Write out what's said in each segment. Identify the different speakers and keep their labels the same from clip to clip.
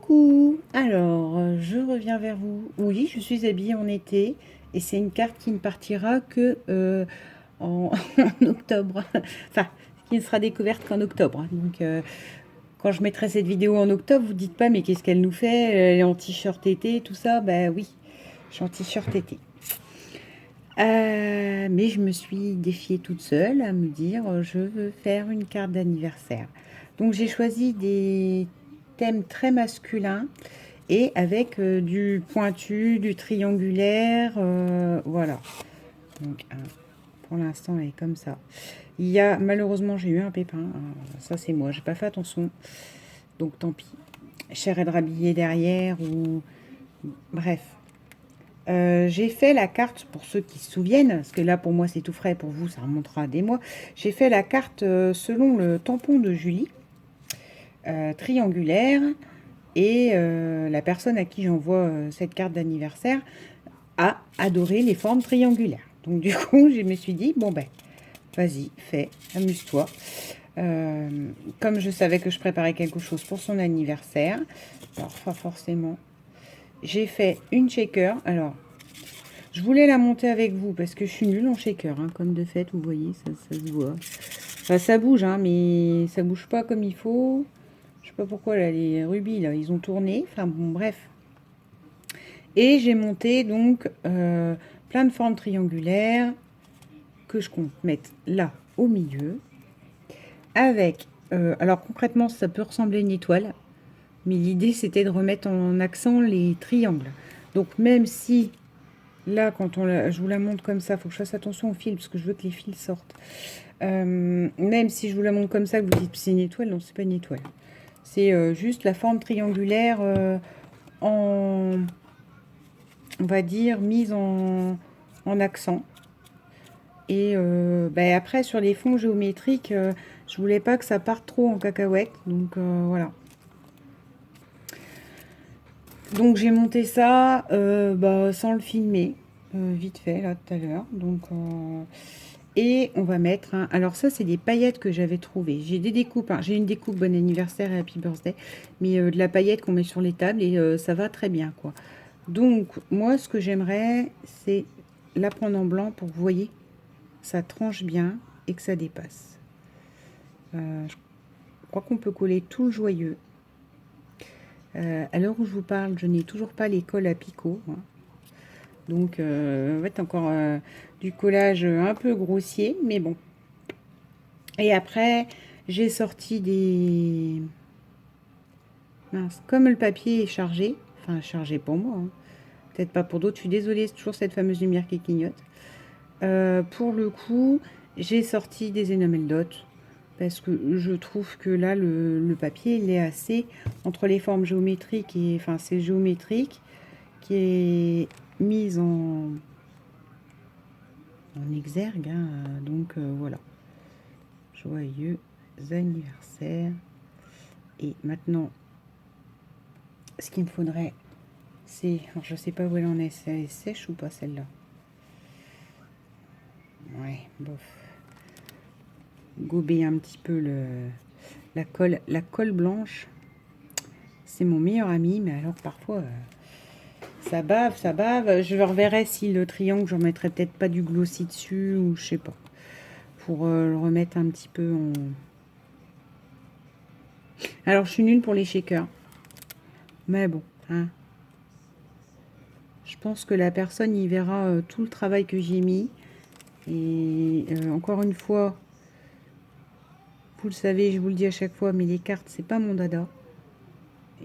Speaker 1: Coucou! Alors, je reviens vers vous. Oui, je suis habillée en été et c'est une carte qui ne partira que en, en octobre. Enfin, qui ne sera découverte qu'en octobre. Donc, quand je mettrai cette vidéo en octobre, vous dites pas, mais qu'est-ce qu'elle nous fait? Elle est en t-shirt été, tout ça? Bah oui, je suis en t-shirt été. Mais je me suis défiée toute seule à me dire, je veux faire une carte d'anniversaire. Donc, j'ai choisi des thèmes très masculins et avec du pointu, du triangulaire, voilà. Donc, pour l'instant, elle est comme ça. Il y a, malheureusement, j'ai eu un pépin. Ça, c'est moi, j'ai pas fait attention. Donc, tant pis. Cher et rhabillé derrière ou... Bref. J'ai fait la carte, pour ceux qui se souviennent, parce que là, pour moi, c'est tout frais. Pour vous, ça remontera à des mois. J'ai fait la carte selon le tampon de Julie, triangulaire. Et la personne à qui j'envoie cette carte d'anniversaire a adoré les formes triangulaires. Donc du coup, je me suis dit, bon ben, vas-y, fais, amuse-toi. Comme je savais que je préparais quelque chose pour son anniversaire, alors pas forcément, j'ai fait une shaker. Alors, je voulais la monter avec vous parce que je suis nulle en shaker, hein, comme de fait, vous voyez, ça se voit. Enfin, ça bouge, hein, mais ça bouge pas comme il faut. Je sais pas pourquoi, là, les rubis, là, ils ont tourné. Enfin, bon, bref. Et j'ai monté, donc, plein de formes triangulaires que je compte mettre là, au milieu. Avec, alors concrètement, ça peut ressembler à une étoile. Mais l'idée, c'était de remettre en accent les triangles. Donc, même si, là, quand je vous la montre comme ça, il faut que je fasse attention au fil, parce que je veux que les fils sortent. Même si je vous la montre comme ça, que vous dites c'est une étoile, non, c'est pas une étoile. C'est juste la forme triangulaire en, on va dire, mise en accent. Et après, sur les fonds géométriques, je voulais pas que ça parte trop en cacahuète. Donc, voilà. Donc, j'ai monté ça sans le filmer. Vite fait, là, tout à l'heure. Donc, et on va mettre... alors, ça, c'est des paillettes que j'avais trouvées. J'ai des découpes. J'ai une découpe Bon anniversaire et Happy Birthday. Mais de la paillette qu'on met sur les tables. Et ça va très bien, quoi. Donc, moi, ce que j'aimerais, c'est la prendre en blanc pour que vous voyez, ça tranche bien et que ça dépasse. Je crois qu'on peut coller tout le joyeux. À l'heure où je vous parle, je n'ai toujours pas les cols à picot. Hein. Donc, en fait, encore du collage un peu grossier, mais bon. Et après, j'ai sorti des... Mince, comme le papier est chargé, enfin chargé pour moi, hein. Peut-être pas pour d'autres, je suis désolée, c'est toujours cette fameuse lumière qui clignote. Pour le coup, j'ai sorti des enamel dots parce que je trouve que là, le papier, il est assez entre les formes géométriques et enfin, c'est géométrique qui est mise en exergue. Hein, donc voilà. Joyeux anniversaire. Et maintenant, ce qu'il me faudrait, c'est. Alors, je sais pas où elle en est. Elle est sèche ou pas celle-là? Ouais, bof. Gober un petit peu la colle blanche. C'est mon meilleur ami, mais alors parfois ça bave, ça bave. Je reverrai si le triangle, j'en mettrai peut-être pas du glossy dessus ou je sais pas. Pour le remettre un petit peu en... Alors je suis nulle pour les shakers. Mais bon, hein. Je pense que la personne y verra tout le travail que j'ai mis. Et encore une fois, vous le savez, je vous le dis à chaque fois, mais les cartes, c'est pas mon dada.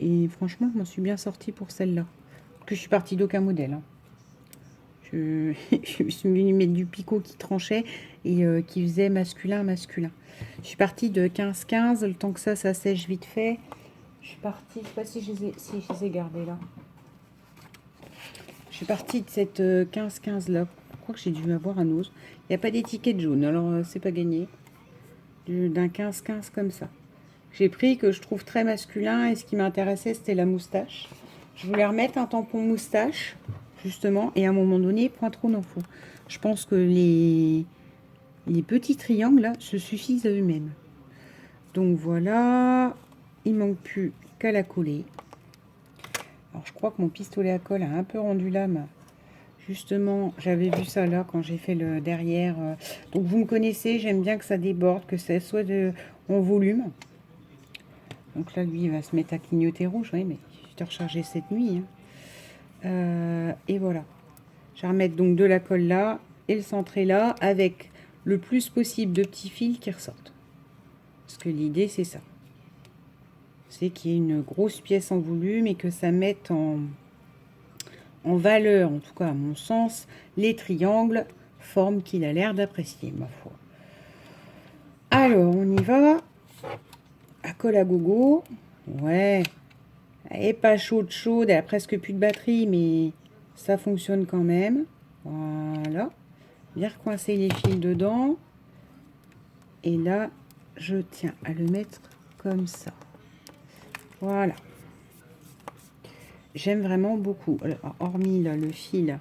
Speaker 1: Et franchement, je m'en suis bien sortie pour celle-là. Que je suis partie d'aucun modèle. Hein. Je suis venue mettre du picot qui tranchait et qui faisait masculin. Je suis partie de 15-15, le temps que ça sèche vite fait. Je suis partie, je sais pas si je les ai gardés là. Je suis partie de cette 15-15 là. Je crois que j'ai dû avoir un ose. Il n'y a pas d'étiquette jaune, alors c'est pas gagné. D'un 15-15 comme ça. J'ai pris que je trouve très masculin et ce qui m'intéressait c'était la moustache. Je voulais remettre un tampon moustache, justement, et à un moment donné, point trop d'infos. Je pense que les petits triangles là se suffisent à eux-mêmes. Donc voilà, il manque plus qu'à la coller. Alors, je crois que mon pistolet à colle a un peu rendu l'âme. Justement, j'avais vu ça là quand j'ai fait le derrière. Donc, vous me connaissez, j'aime bien que ça déborde, que ça soit en volume. Donc là, lui, il va se mettre à clignoter rouge. Oui, mais je rechargé cette nuit. Hein. Et voilà. Je vais remettre donc de la colle là et le centrer là avec le plus possible de petits fils qui ressortent. Parce que l'idée, c'est ça. C'est qu'il y ait une grosse pièce en volume et que ça mette en valeur, en tout cas à mon sens, les triangles, forme qu'il a l'air d'apprécier, ma foi. Alors, on y va. À colle à gogo. Ouais. Elle n'est pas chaude, elle a presque plus de batterie, mais ça fonctionne quand même. Voilà. Bien recoincer les fils dedans. Et là, je tiens à le mettre comme ça. Voilà. J'aime vraiment beaucoup. Alors, hormis là, le fil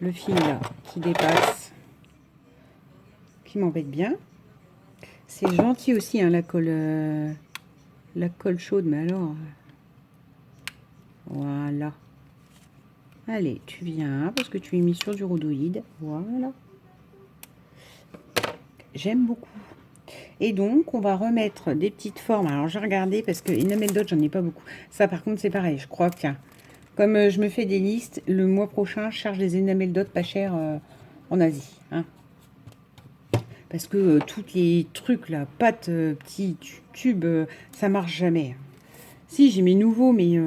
Speaker 1: là, qui dépasse, qui m'embête bien. C'est gentil aussi, hein, la colle chaude, mais alors... Voilà. Allez, tu viens, parce que tu es mis sur du rhodoïde. Voilà. J'aime beaucoup. Et donc, on va remettre des petites formes. Alors, j'ai regardé, parce que Enamel Dot, j'en ai pas beaucoup. Ça, par contre, c'est pareil. Je crois que, tiens, comme je me fais des listes, le mois prochain, je cherche des Enamel Dot pas chers en Asie. Hein. Parce que tous les trucs, là, pâtes, petits tubes, ça marche jamais. Si, j'ai mes nouveaux, mais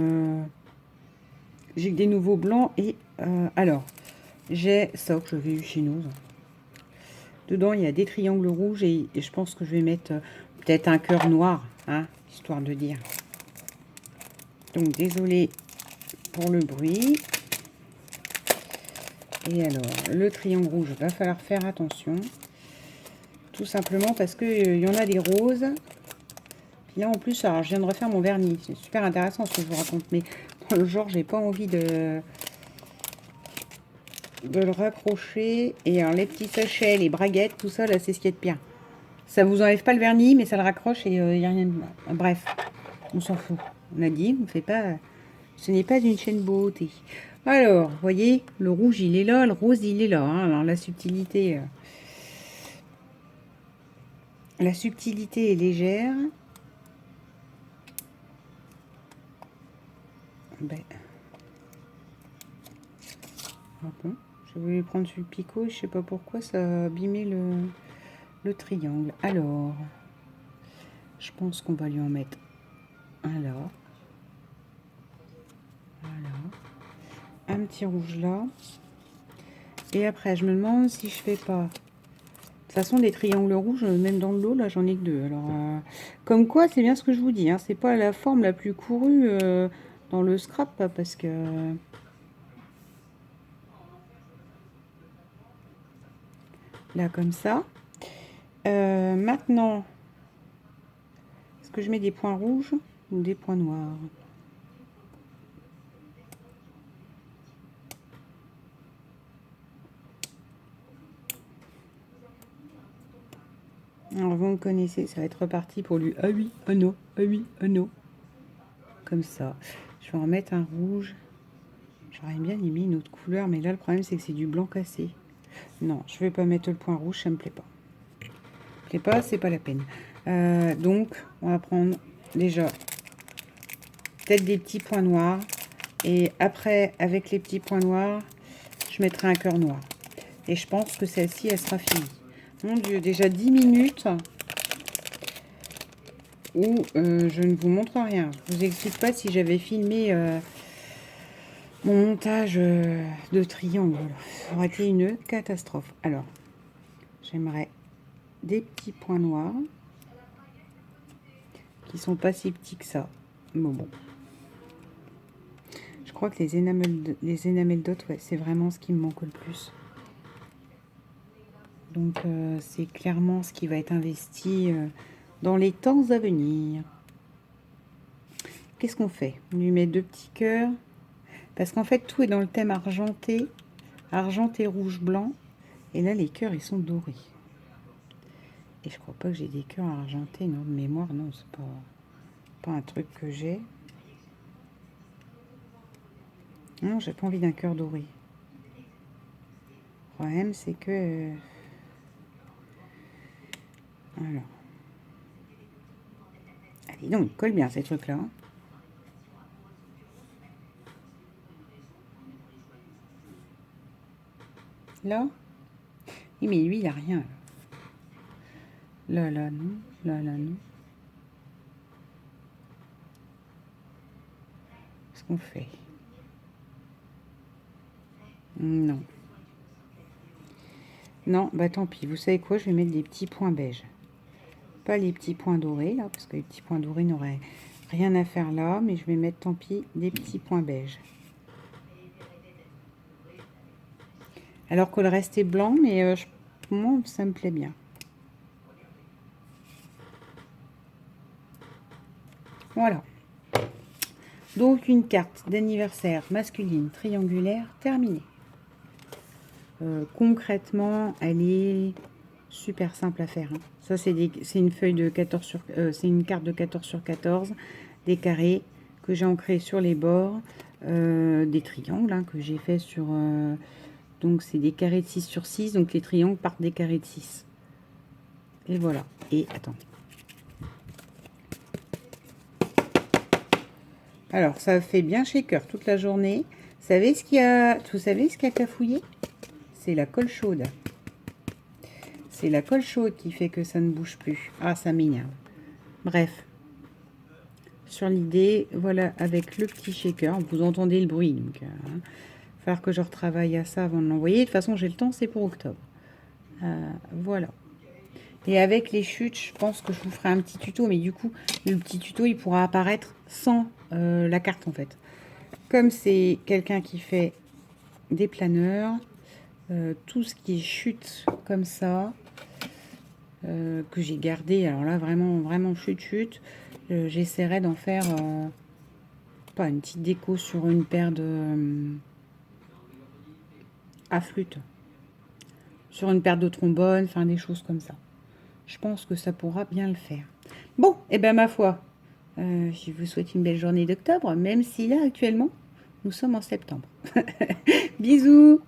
Speaker 1: j'ai que des nouveaux blancs. Et alors, j'ai ça que j'avais eu chez nous. Dedans, il y a des triangles rouges et je pense que je vais mettre peut-être un cœur noir, hein, histoire de dire. Donc, désolé pour le bruit. Et alors, le triangle rouge, il va falloir faire attention. Tout simplement parce qu'il y en a des roses. Puis là, en plus, alors, je viens de refaire mon vernis. C'est super intéressant ce que je vous raconte. Mais dans le genre, j'ai pas envie de le raccrocher. Et alors, les petits sachets, les braguettes, tout ça, là, c'est ce qui est de pire. Ça vous enlève pas le vernis, mais ça le raccroche et il n'y a rien de... Bref, on s'en fout. On a dit, on fait pas... Ce n'est pas une chaîne beauté. Alors, vous voyez, le rouge, il est là, le rose, il est là. Hein. Alors, la subtilité est légère. Ben... Ah bon, je voulais prendre sur le picot, je sais pas pourquoi ça a abîmé le triangle. Alors, je pense qu'on va lui en mettre un là. Voilà. Un petit rouge là. Et après, je me demande si je fais pas... De toute façon, des triangles rouges, même dans le lot, là, j'en ai que deux. Alors, comme quoi, c'est bien ce que je vous dis. Hein, c'est pas la forme la plus courue dans le scrap, parce que... Là, comme ça. Maintenant, est-ce que je mets des points rouges ou des points noirs? Alors, vous me connaissez, ça va être reparti pour lui. Ah oui, ah non, ah oui, ah non. Comme ça. Je vais en mettre un rouge. J'aurais bien aimé une autre couleur, mais là, le problème, c'est que c'est du blanc cassé. Non, je vais pas mettre le point rouge, ça me plaît pas. Plaît pas, c'est pas la peine. Donc, on va prendre déjà peut-être des petits points noirs. Et après, avec les petits points noirs, je mettrai un cœur noir. Et je pense que celle-ci, elle sera finie. Mon Dieu, déjà 10 minutes où je ne vous montre rien. Je vous explique pas si j'avais filmé mon montage de triangle. Ça aurait été une catastrophe. Alors, j'aimerais des petits points noirs qui sont pas si petits que ça. Mais bon. Je crois que les enamel dot, ouais, c'est vraiment ce qui me manque le plus. Donc, c'est clairement ce qui va être investi dans les temps à venir. Qu'est-ce qu'on fait? On lui met deux petits cœurs. Parce qu'en fait, tout est dans le thème argenté. Argenté, rouge, blanc. Et là, les cœurs, ils sont dorés. Et je crois pas que j'ai des cœurs argentés, non, de mémoire, non, c'est pas un truc que j'ai. Non, j'ai pas envie d'un cœur doré. Le problème, c'est que... alors. Allez, donc, il colle bien ces trucs-là. Là. Oui, mais lui, il a rien. Là, là, non. Là, là, non. Qu'est-ce qu'on fait? Non. Non, bah tant pis. Vous savez quoi? Je vais mettre des petits points beige. Pas les petits points dorés, là, parce que les petits points dorés n'auraient rien à faire là. Mais je vais mettre, tant pis, des petits points beige. Alors que le reste est blanc, mais moi, ça me plaît bien. Voilà. Donc, une carte d'anniversaire masculine triangulaire terminée. Concrètement, elle est super simple à faire. Hein. Ça, c'est une feuille de 14 sur... c'est une carte de 14 sur 14, des carrés que j'ai ancrés sur les bords, des triangles hein, que j'ai fait sur... donc, c'est des carrés de 6 sur 6, donc les triangles partent des carrés de 6. Et voilà. Et, attends. Alors, ça fait bien shaker toute la journée. Vous savez ce qu'il y a cafouillé? C'est la colle chaude. C'est la colle chaude qui fait que ça ne bouge plus. Ah, ça m'énerve. Bref. Sur l'idée, voilà, avec le petit shaker. Vous entendez le bruit, donc il va falloir que je retravaille à ça avant de l'envoyer. De toute façon, j'ai le temps, c'est pour octobre. Voilà. Et avec les chutes, je pense que je vous ferai un petit tuto. Mais du coup, le petit tuto, il pourra apparaître sans la carte, en fait. Comme c'est quelqu'un qui fait des planeurs, tout ce qui chute comme ça, que j'ai gardé, alors là, vraiment chute, j'essaierai d'en faire, pas une petite déco sur une paire de... à flûte. Sur une paire de trombones, enfin des choses comme ça. Je pense que ça pourra bien le faire. Bon, et ben ma foi, je vous souhaite une belle journée d'octobre, même si là, actuellement, nous sommes en septembre. Bisous!